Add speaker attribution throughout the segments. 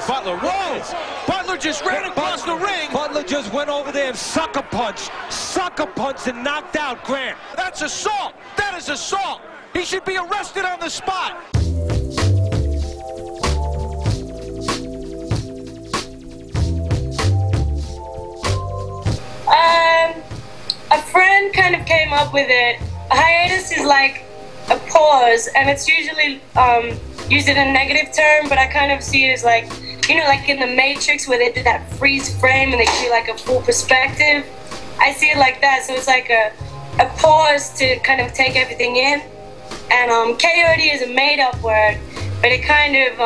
Speaker 1: Butler. Whoa! Butler just ran across the ring. Butler just went over there and sucker punched and knocked out Grant. That's assault. That is assault. He should be arrested on the spot.
Speaker 2: A friend kind of came up with it. A hiatus is like a pause, and it's usually used in a negative term, but I kind of see it as like, you know, like in the Matrix where they did that freeze frame and they give you like a full perspective. I see it like that, so it's like a pause to kind of take everything in. And coyote is a made-up word, but it kind of,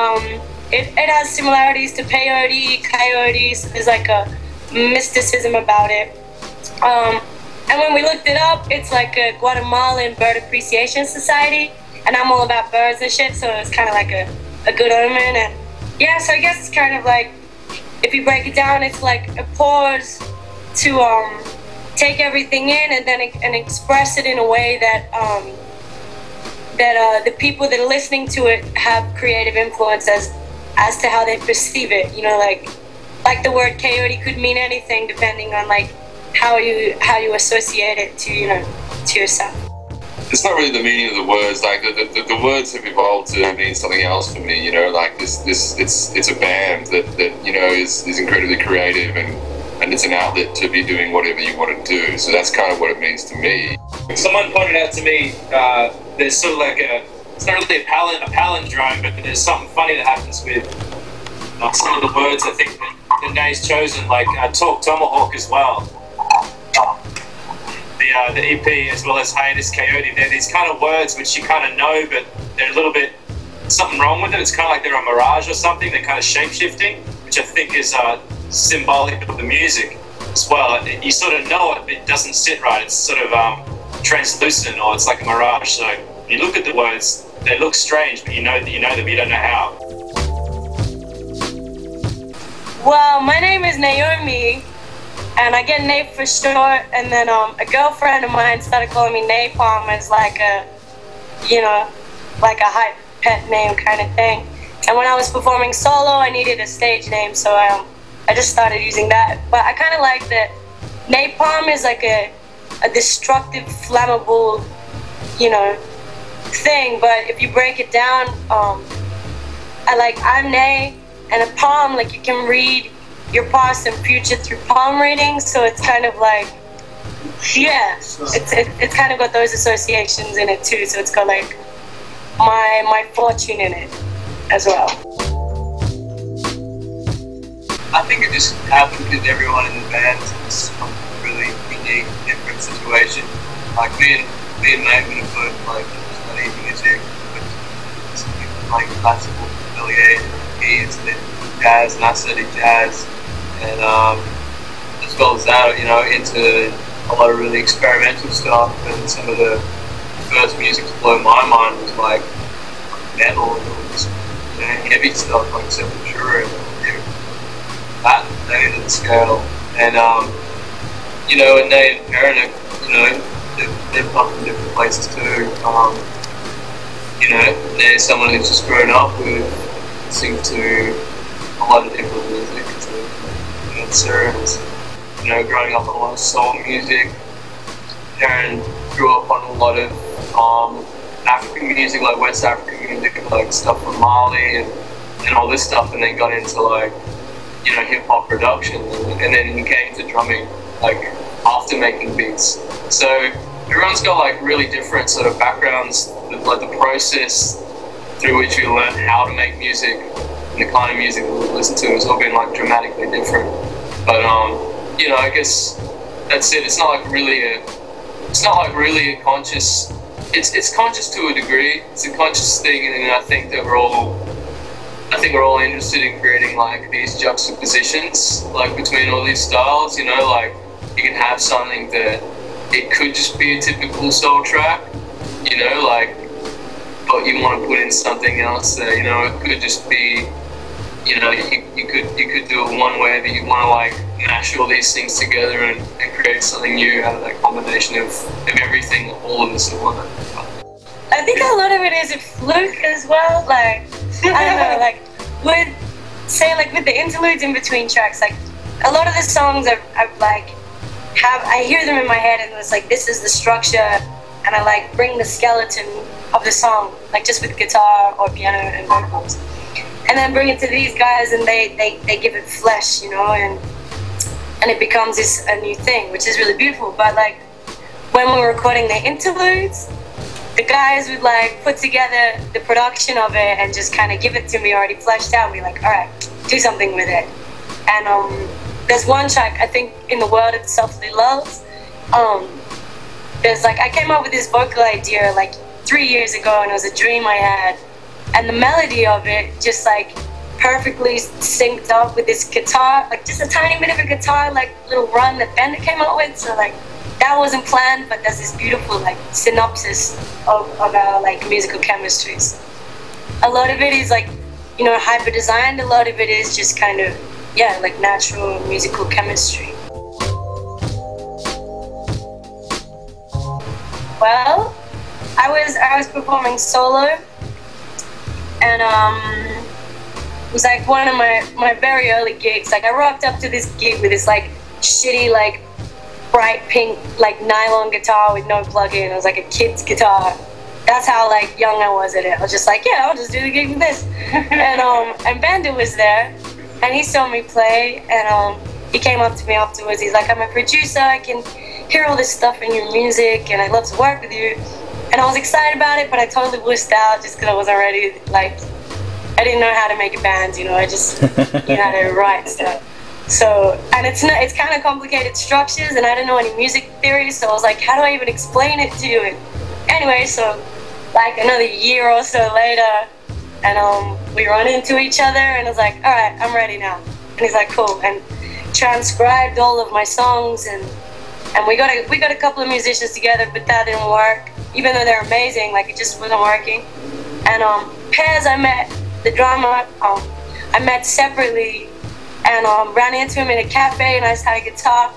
Speaker 2: it has similarities to peyote, coyotes. There's like a mysticism about it. And when we looked it up, it's like a Guatemalan bird appreciation society, and I'm all about birds and shit, so it's kind of like a good omen. And yeah, so I guess it's kind of like, if you break it down, it's like a pause to take everything in and then express it in a way that the people that are listening to it have creative influence as to how they perceive it. You know, like the word coyote could mean anything depending on like how you associate it to, you know, to yourself.
Speaker 3: It's not really the meaning of the words. Like the words have evolved to mean something else for me. You know, like it's a band that you know is incredibly creative and it's an outlet to be doing whatever you want to do. So that's kind of what it means to me.
Speaker 4: Someone pointed out to me there's sort of like it's not really a palindrome, but there's something funny that happens with some of the words I think that Nay's chosen, like Tawk Tomahawk as well. The EP as well as Hiatus Kaiyote, they're these kind of words which you kind of know, but they're a little bit, something wrong with it. It's kind of like they're a mirage or something. They're kind of shape-shifting, which I think is symbolic of the music as well. You sort of know it, but it doesn't sit right. It's sort of translucent, or it's like a mirage. So when you look at the words, they look strange, but you know them, you don't know how.
Speaker 2: Well, my name is Naomi, and I get Nay for short, and then a girlfriend of mine started calling me Napalm as like a, you know, like a hype pet name kind of thing. And when I was performing solo, I needed a stage name, so I just started using that. But I kind of like that Napalm is like a destructive, flammable, you know, thing. But if you break it down, I'm Nay, and a palm, like you can read your past and future through palm reading, so it's kind of like, yeah, it's kind of got those associations in it too. So it's got like my fortune in it as well.
Speaker 5: I think it just happened because everyone in the band is a really unique, different situation. Like me and Nate would have both like studied music, but like classical affiliated. He studied jazz and I studied jazz. And as well as that, you know, into a lot of really experimental stuff, and some of the first music to blow my mind was like metal, and just, you know, heavy stuff like Sepultura and that end of the scale. And you know, and Nate and Perrin, you know, they've come from different places too. You know, they're someone who's just grown up with listening to a lot of different music. And, you know, growing up on a lot of soul music. Darren grew up on a lot of African music, like West African music, like stuff from Mali and all this stuff, and then got into like, you know, hip hop production, and then he came to drumming like after making beats. So everyone's got like really different sort of backgrounds, like the process through which we learn how to make music and the kind of music we listen to has all been like dramatically different. But you know, I guess that's it. It's not like really a conscious. It's conscious to a degree. It's a conscious thing, and I think that we're all interested in creating like these juxtapositions, like between all these styles. You know, like you can have something that it could just be a typical soul track, you know, like, but you want to put in something else that, you know, it could just be, you know, you could do it one way, that you want to like mash all these things together and create something new out of that combination of everything, all of this at once.
Speaker 2: I think a lot of it is a fluke as well. Like, I don't know, like with say, like, with the interludes in between tracks, like, a lot of the songs I hear them in my head, and it's like, this is the structure, and I like bring the skeleton of the song, like just with guitar or piano and vocals, and then bring it to these guys, and they give it flesh, you know, and it becomes a new thing, which is really beautiful. But like when we were recording the interludes, the guys would like put together the production of it and just kind of give it to me already fleshed out, and be like, all right, do something with it. And there's one track, I think, in the world it softly loves. There's like, I came up with this vocal idea like 3 years ago, and it was a dream I had, and the melody of it just like perfectly synced up with this guitar, like just a tiny bit of a guitar like little run that Bender came up with. So like that wasn't planned, but there's this beautiful like synopsis of our like musical chemistries. A lot of it is like, you know, hyper designed. A lot of it is just kind of, yeah, like natural musical chemistry. Well, I was performing solo, and it was like one of my very early gigs. Like I rocked up to this gig with this like shitty like bright pink like nylon guitar with no plug-in. It was like a kid's guitar. That's how like young I was at it. I was just like, yeah, I'll just do the gig with this. And Bender was there, and he saw me play, and he came up to me afterwards. He's like, I'm a producer, I can hear all this stuff in your music, and I'd love to work with you. And I was excited about it, but I totally wussed out just because I wasn't ready. Like, I didn't know how to make a band, you know, I just knew how to write stuff. So, and it's kind of complicated structures, and I didn't know any music theory, so I was like, how do I even explain it to you? And anyway, so like another year or so later, and we run into each other, and I was like, all right, I'm ready now. And he's like, cool, and transcribed all of my songs, and we got a couple of musicians together, but that didn't work. Even though they're amazing, like it just wasn't working. And Pez, I met the drummer, I met separately, and ran into him in a cafe, and I just had a guitar,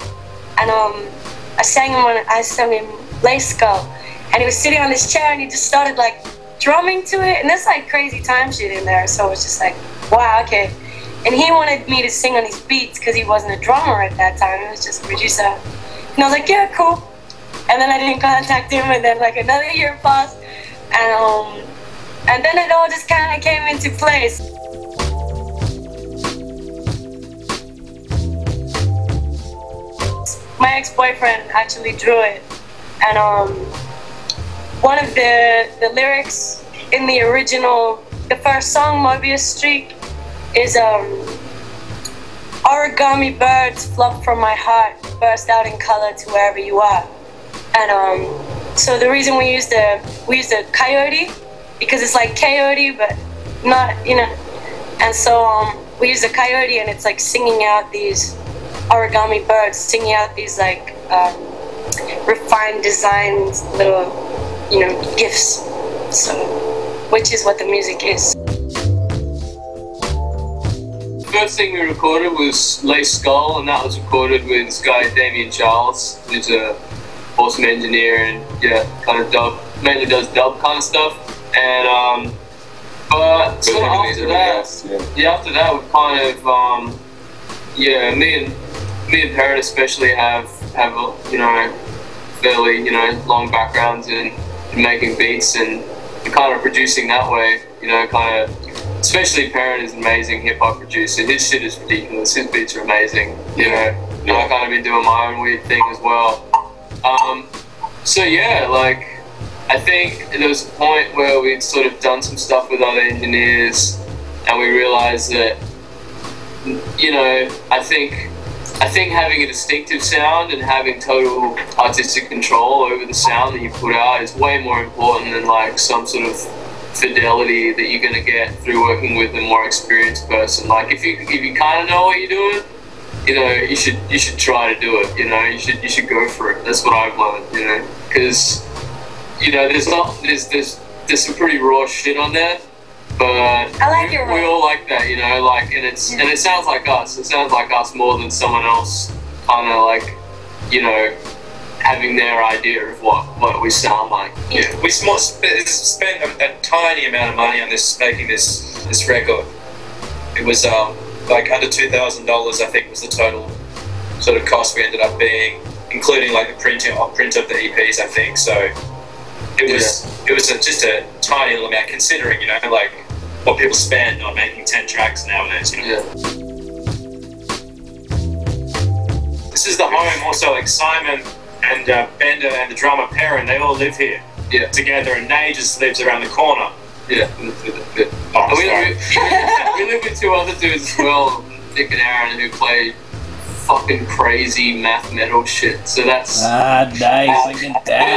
Speaker 2: and I sang him Lace Skull, and he was sitting on this chair, and he just started like drumming to it, and there's like crazy time shit in there, so it's just like, wow, okay. And he wanted me to sing on his beats because he wasn't a drummer at that time, he was just a producer. And I was like, yeah, cool. And then I didn't contact him, and then like another year passed, and then it all just kind of came into place. My ex-boyfriend actually drew it, and one of the lyrics in the original, the first song, Mobius Streak, is origami birds flop from my heart, burst out in color to wherever you are. And so the reason we used the coyote, because it's like coyote but not, you know, and so we used a coyote, and it's like singing out these origami birds, singing out these like refined designs, little, you know, gifts, so which is what the music is.
Speaker 5: The first thing we recorded was Lace Skull, and that was recorded with this guy Damien Charles, who's a awesome engineer, and yeah, kind of mainly does dub kind of stuff. And but sort of after that, after that we kind of me and Parrot especially have you know, fairly, you know, long backgrounds in making beats and kind of producing that way, you know, kind of. Especially Parrot is an amazing hip hop producer. His shit is ridiculous. His beats are amazing. You know, and I kind of been doing my own weird thing as well. So yeah, like I think there was a point where we'd sort of done some stuff with other engineers, and we realized that, you know, I think having a distinctive sound and having total artistic control over the sound that you put out is way more important than like some sort of fidelity that you're gonna get through working with a more experienced person. Like if you kind of know what you're doing, you know, you should try to do it. You know, you should go for it. That's what I've learned. You know, because you know there's some pretty raw shit on there, but
Speaker 2: I like it.
Speaker 5: We all like that, you know, like, and it sounds like us. It sounds like us more than someone else. Kind of like, you know, having their idea of what we sound like.
Speaker 1: Yeah, we spent a tiny amount of money on making this record. It was
Speaker 4: like under $2,000, I think was the total sort of cost we ended up being, including like the print of the EPs, I think. So it was just a tiny little amount, considering, you know, like what people spend on making 10 tracks nowadays, you know.
Speaker 5: Yeah.
Speaker 4: This is the home also, like Simon and Bender and the drummer Perrin, they all live here together, and Nay just lives around the corner.
Speaker 5: Yeah.
Speaker 4: Oh,
Speaker 5: we live with two other dudes as well, Nick and Aaron, who play fucking crazy math metal shit. So that's
Speaker 6: nice. Look at that.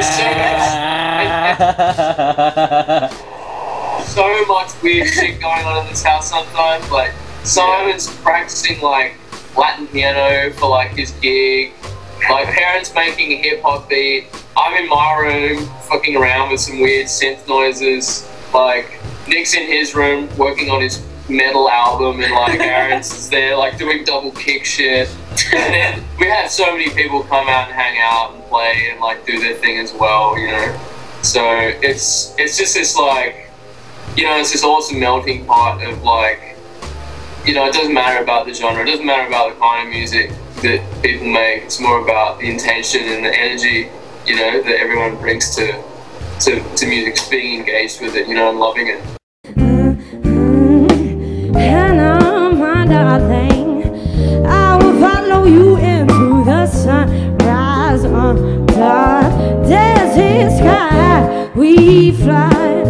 Speaker 5: So much weird shit going on in this house sometimes. Like Simon's practicing like Latin piano for like his gig. My parents making a hip hop beat. I'm in my room fucking around with some weird synth noises. Like Nick's in his room working on his metal album, and like Aaron's there like doing double kick shit. And then we have so many people come out and hang out and play and like do their thing as well, you know. So it's just this like, you know, it's this awesome melting pot of like, you know, it doesn't matter about the genre, it doesn't matter about the kind of music that people make. It's more about the intention and the energy, you know, that everyone brings to music, being engaged with it, you know, and loving it.
Speaker 7: Hannah, my darling, I will follow you into the sunrise on the desert sky. We fly,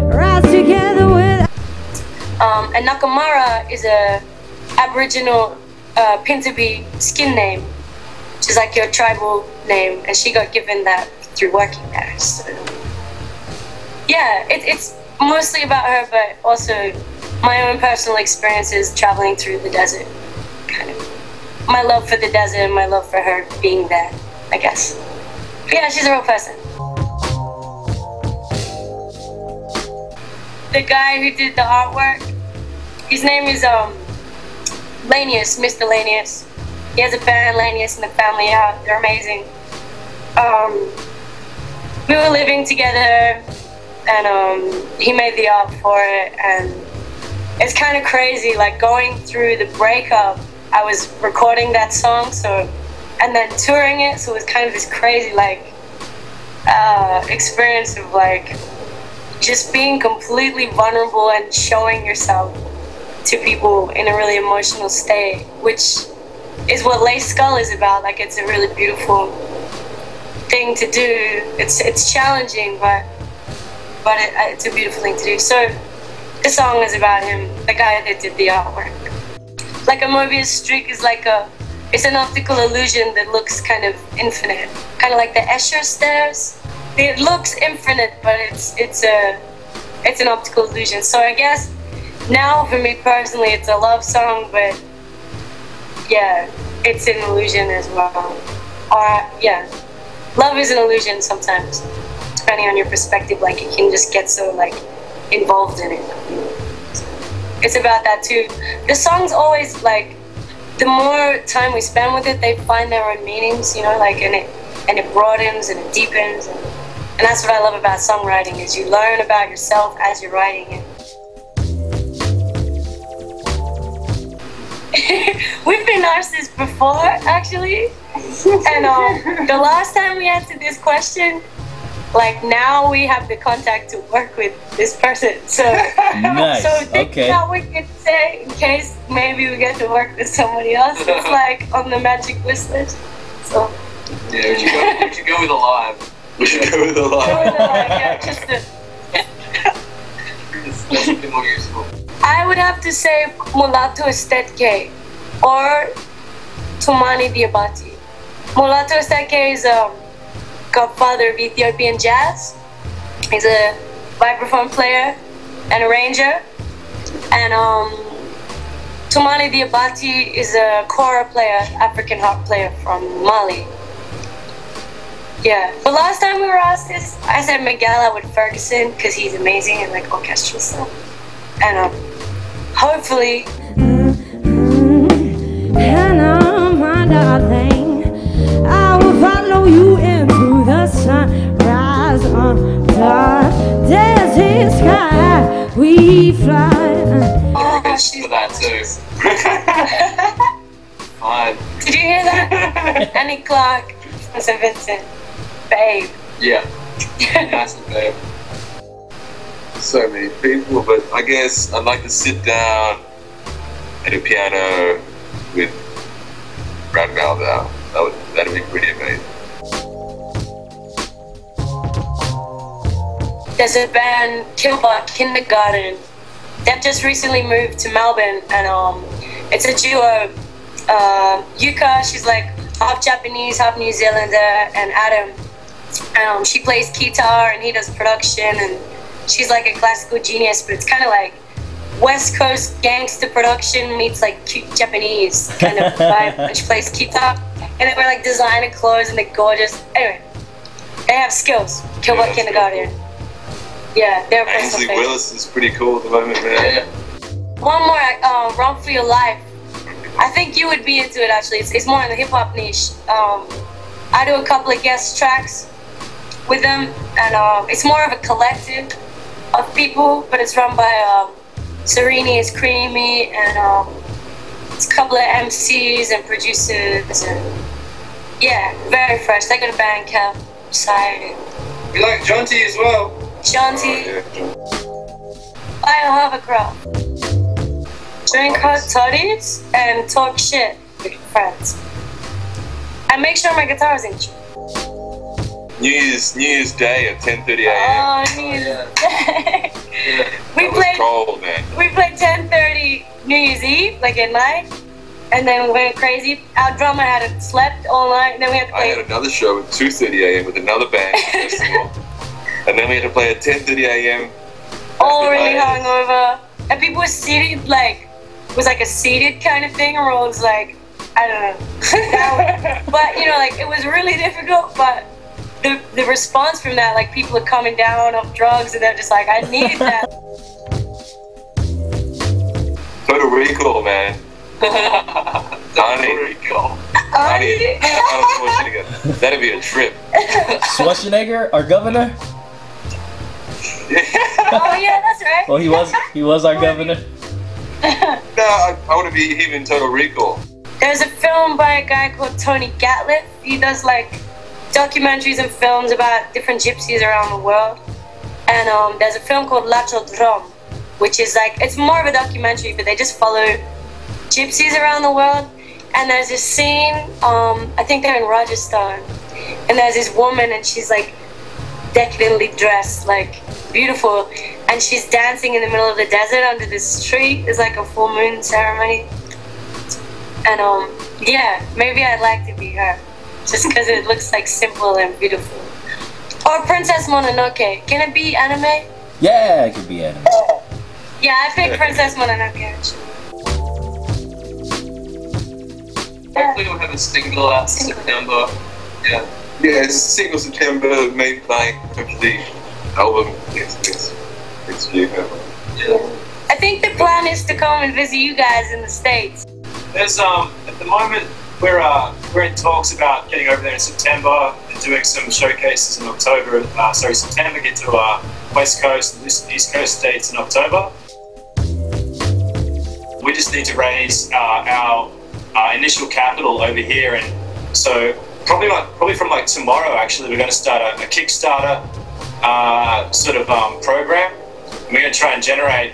Speaker 7: rise together with.
Speaker 2: And Nakamara is a Aboriginal Pintupi skin name, which is like your tribal name, and she got given that through working there. So yeah, it's mostly about her, but also my own personal experiences traveling through the desert. Kind of my love for the desert and my love for her being there, I guess. But yeah, she's a real person. The guy who did the artwork, his name is Lanius, Mr. Lanius. He has a band, Lanius and the Family Out. They're amazing. We were living together, and he made the art for it, and it's kind of crazy, like going through the breakup. I was recording that song, and then touring it, so it was kind of this crazy like experience of like just being completely vulnerable and showing yourself to people in a really emotional state, which is what Lace Skull is about. Like, it's a really beautiful thing to do. It's challenging, but it's a beautiful thing to do. So the song is about him, the guy that did the artwork. Like a Mobius streak is like it's an optical illusion that looks kind of infinite, kind of like the Escher stairs. It looks infinite, but it's an optical illusion. So I guess now for me personally, it's a love song, but yeah, it's an illusion as well. Or yeah, love is an illusion sometimes, depending on your perspective. Like, you can just get so like involved in it. It's about that too. The songs always, like, the more time we spend with it, they find their own meanings, you know, like, and it broadens and it deepens, and that's what I love about songwriting, is you learn about yourself as you're writing it. We've been asked this before, actually, and the last time we answered this question, like, now we have the contact to work with this person, so
Speaker 6: nice.
Speaker 2: So think about what we could say in case maybe we get to work with somebody else. It's like on the magic wish list. So
Speaker 5: yeah, we should go with a live.
Speaker 3: We should go with a live.
Speaker 2: Yeah, just
Speaker 5: It's a bit more useful.
Speaker 2: I would have to say Mulato Estetke or Tumani Diabati. Mulato Estetke is godfather of Ethiopian jazz. He's a vibraphone player and arranger. And Tumani Diabati is a kora player, African harp player from Mali. Yeah, the last time we were asked this, I said Miguel with Ferguson because he's amazing and like orchestral stuff. And hopefully.
Speaker 7: Hannah, my darling, I will follow you into the sunrise on the desert sky. We fly.
Speaker 5: Africans for that too. Fine.
Speaker 2: Did you hear that? Annie Clark from St. Vincent. Babe.
Speaker 5: Yeah. Massive babe.
Speaker 3: So many people, but I guess I'd like to sit down at a piano with Brad Maldow. That'd be pretty amazing.
Speaker 2: There's a band, Killbot Kindergarten. They've just recently moved to Melbourne, and it's a duo. Yuka, she's like half Japanese, half New Zealander, and Adam, she plays guitar and he does production, and she's like a classical genius, but it's kind of like West Coast gangster production meets like cute Japanese kind of vibe. And she plays guitar, and they wear like designer clothes and they're gorgeous. Anyway, they have skills. Killbot Kindergarten. Yeah, they're
Speaker 3: Ainsley Willis is pretty cool at the moment, man.
Speaker 5: Yeah.
Speaker 2: One more, Run for Your Life. I think you would be into it actually. It's more in the hip hop niche. I do a couple of guest tracks with them, and it's more of a collective of people, but it's run by Serini, it's Creamy, and it's a couple of MCs and producers, and yeah, very fresh. They got a Bandcamp site.
Speaker 5: We like Jonty as well.
Speaker 2: Shanti, Biohovercraft. Drink hot toddies and talk shit with your friends. And make sure my guitar is in tune.
Speaker 3: New Year's Day at 10:30 a.m.
Speaker 2: Oh, New Year's Day. We played
Speaker 3: Cold, man.
Speaker 2: We played 10:30 New Year's Eve, like at night, and then we went crazy. Our drummer hadn't slept all night, and then we had to
Speaker 3: I
Speaker 2: play.
Speaker 3: had another show at 2:30 a.m. with another band festival, and then we had to play at 10:30 a.m.
Speaker 2: all really hungover, and people were seated, like, it was like a seated kind of thing, or it was like, I don't know. But, you know, like, it was really difficult, but the response from that, like, people are coming down off drugs, and they're just like, I need that.
Speaker 3: Total Recall, man. Honey. Honey. That'd be a trip.
Speaker 6: Schwarzenegger, our governor.
Speaker 2: Oh yeah, that's right.
Speaker 6: Well, he was our governor.
Speaker 3: No, I want to be him in Total Recall.
Speaker 2: There's a film by a guy called Tony Gatliff. He does like documentaries and films about different gypsies around the world. And there's a film called Lacho Drum, which is like, it's more of a documentary, but they just follow gypsies around the world. And there's this scene, I think they're in Rajasthan, and there's this woman, and she's like decadently dressed, like beautiful, and she's dancing in the middle of the desert under this tree. It's like a full moon ceremony. And yeah, maybe I'd like to be her, just because it looks like simple and beautiful. Or Princess Mononoke. Can it be anime?
Speaker 6: Yeah, it could be anime.
Speaker 2: Yeah, I picked Princess Mononoke actually.
Speaker 5: Hopefully we'll have a single out in September. Yeah.
Speaker 3: Yeah, it's single September, maybe like hopefully album next year.
Speaker 5: Yeah.
Speaker 2: I think the plan is to come and visit you guys in the States.
Speaker 4: There's at the moment we're in talks about getting over there in September and doing some showcases in October. September, get to West Coast and East Coast states in October. We just need to raise our initial capital over here, and so probably from like tomorrow actually we're going to start a Kickstarter sort of program. We're going to try and generate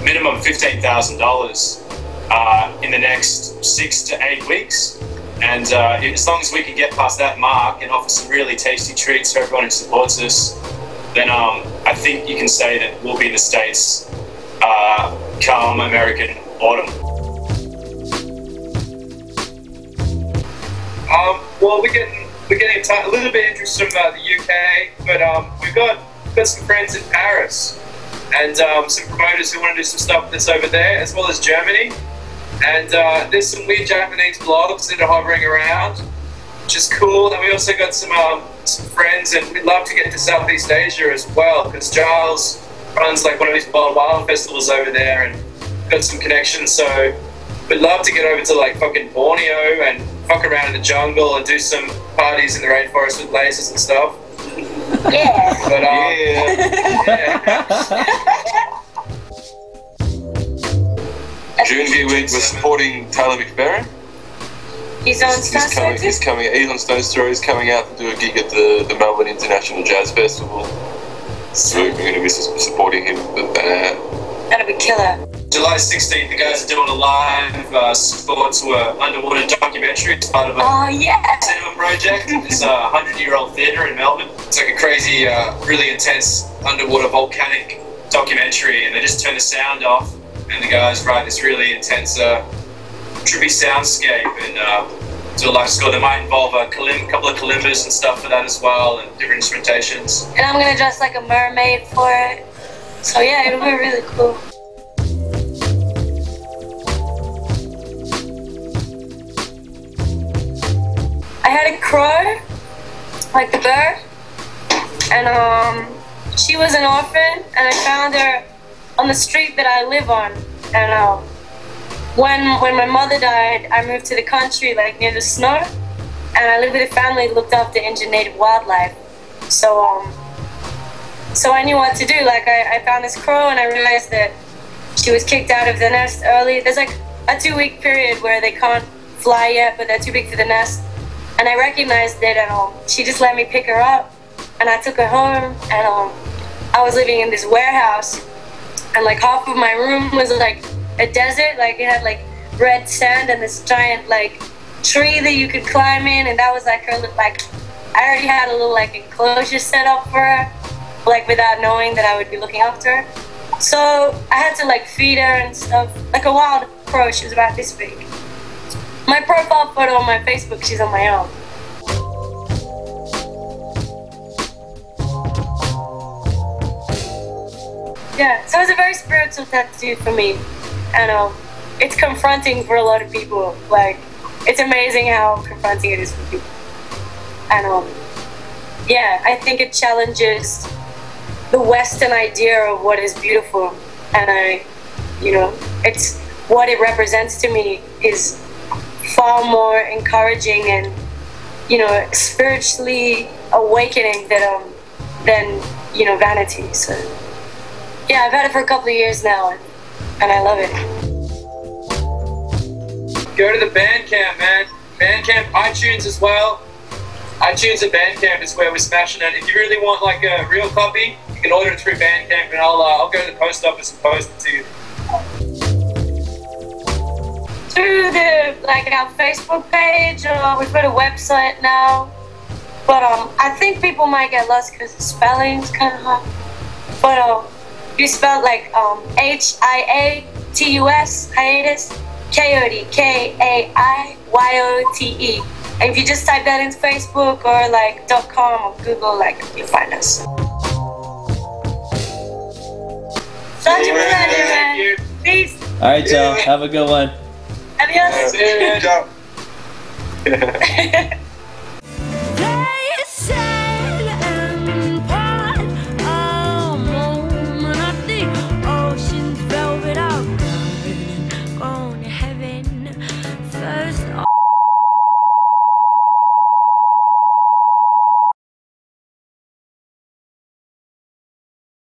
Speaker 4: minimum $15,000 in the next 6 to 8 weeks, and as long as we can get past that mark and offer some really tasty treats for everyone who supports us, then I think you can say that we'll be in the States come American autumn.
Speaker 5: Well, we're getting a little bit of interest from the UK, but we've got some friends in Paris and some promoters who want to do some stuff that's over there, as well as Germany. And there's some weird Japanese blogs that are hovering around, which is cool. And we also got some friends, and we'd love to get to Southeast Asia as well, because Giles runs like one of these wild festivals over there and got some connections. So we'd love to get over to like fucking Borneo and fuck around in the jungle and do some parties in the rainforest with lasers and stuff.
Speaker 2: Yeah.
Speaker 5: But
Speaker 3: June here we're supporting Taylor McFerrin.
Speaker 2: He's on Stone Story.
Speaker 3: He's on Stone Story. He's coming out to do a gig at the Melbourne International Jazz Festival. So we're going to be supporting him with that.
Speaker 2: That'll be killer.
Speaker 4: July 16th, the guys are doing a live sports underwater documentary. It's part of a cinema project. It's a 100-year-old theatre in Melbourne. It's like a crazy, really intense underwater volcanic documentary, and they just turn the sound off, and the guys write this really intense, trippy soundscape, and do a live score. They might involve a couple of kalimbas and stuff for that as well, and different instrumentations.
Speaker 2: And I'm gonna dress like a mermaid for it. So yeah, it'll be really cool. I had a crow, like the bird, and she was an orphan, and I found her on the street that I live on. And when my mother died, I moved to the country, like near the snow, and I lived with a family that looked after injured native wildlife. So I knew what to do. Like I found this crow, and I realized that she was kicked out of the nest early. There's like a 2-week period where they can't fly yet, but they're too big for the nest. And I recognized it, and she just let me pick her up, and I took her home, and I was living in this warehouse, and like half of my room was like a desert, like it had like red sand and this giant like tree that you could climb in, and that was like her, like I already had a little like enclosure set up for her, like without knowing that I would be looking after her. So I had to like feed her and stuff, like a wild crow. She was about this big. My profile photo on my Facebook, she's on my own. Yeah, so it's a very spiritual tattoo for me, and it's confronting for a lot of people. Like, it's amazing how confronting it is for people. And yeah, I think it challenges the Western idea of what is beautiful, and it's what it represents to me is far more encouraging and spiritually awakening than vanity. So yeah, I've had it for a couple of years now, and I love it.
Speaker 5: Go to the Bandcamp, man. Bandcamp, iTunes as well. iTunes and Bandcamp is where we're smashing it. If you really want like a real copy, you can order it through Bandcamp, and I'll go to the post office and post it to you.
Speaker 2: Through our Facebook page, we've got a website now, but I think people might get lost because the spelling's kind of hard. But you spell like Hiatus, Hiatus Coyote, Kaiyote. And if you just type that into Facebook or like .com or Google, like you'll find us. Thank you. Peace.
Speaker 6: All right, y'all. Have a good one.
Speaker 2: Adios.
Speaker 3: Good job.
Speaker 7: Hey!